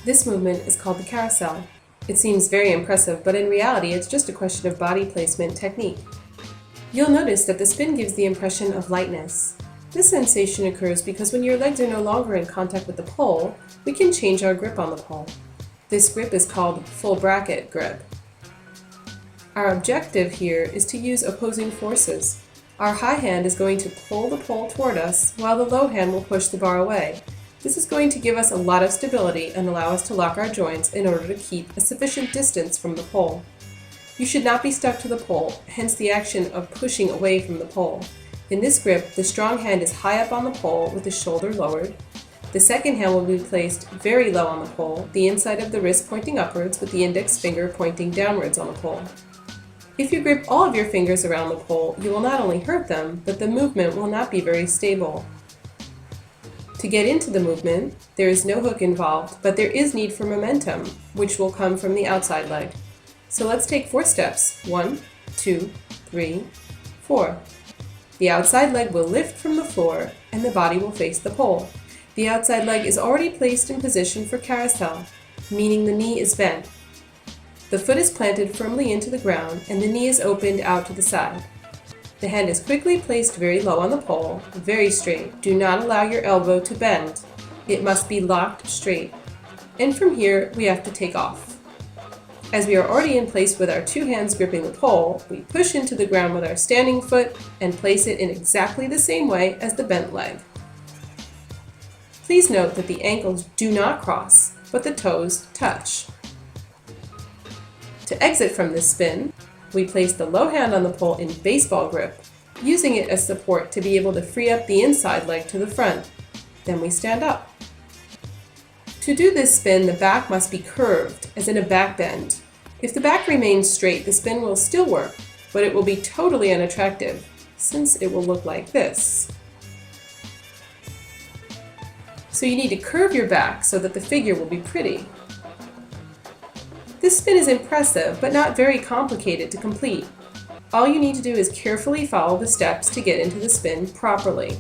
This movement is called the carousel. It seems very impressive, but in reality it's just a question of body placement technique. You'll notice that the spin gives the impression of lightness. This sensation occurs because when your legs are no longer in contact with the pole, we can change our grip on the pole. This grip is called full bracket grip. Our objective here is to use opposing forces. Our high hand is going to pull the pole toward us, while the low hand will push the bar away. This is going to give us a lot of stability and allow us to lock our joints in order to keep a sufficient distance from the pole. You should not be stuck to the pole, hence the action of pushing away from the pole. In this grip, the strong hand is high up on the pole with the shoulder lowered. The second hand will be placed very low on the pole, the inside of the wrist pointing upwards with the index finger pointing downwards on the pole. If you grip all of your fingers around the pole, you will not only hurt them, but the movement will not be very stable. To get into the movement, there is no hook involved, but there is need for momentum, which will come from the outside leg. So let's take 4 steps. 1, 2, 3, 4. The outside leg will lift from the floor, and the body will face the pole. The outside leg is already placed in position for carousel, meaning the knee is bent. The foot is planted firmly into the ground, and the knee is opened out to the side. The hand is quickly placed very low on the pole, very straight. Do not allow your elbow to bend. It must be locked straight. And from here, we have to take off. As we are already in place with our 2 hands gripping the pole, we push into the ground with our standing foot and place it in exactly the same way as the bent leg. Please note that the ankles do not cross, but the toes touch. To exit from this spin, we place the low hand on the pole in baseball grip, using it as support to be able to free up the inside leg to the front. Then we stand up. To do this spin, the back must be curved, as in a back bend. If the back remains straight, the spin will still work, but it will be totally unattractive, since it will look like this. So you need to curve your back so that the figure will be pretty. This spin is impressive, but not very complicated to complete. All you need to do is carefully follow the steps to get into the spin properly.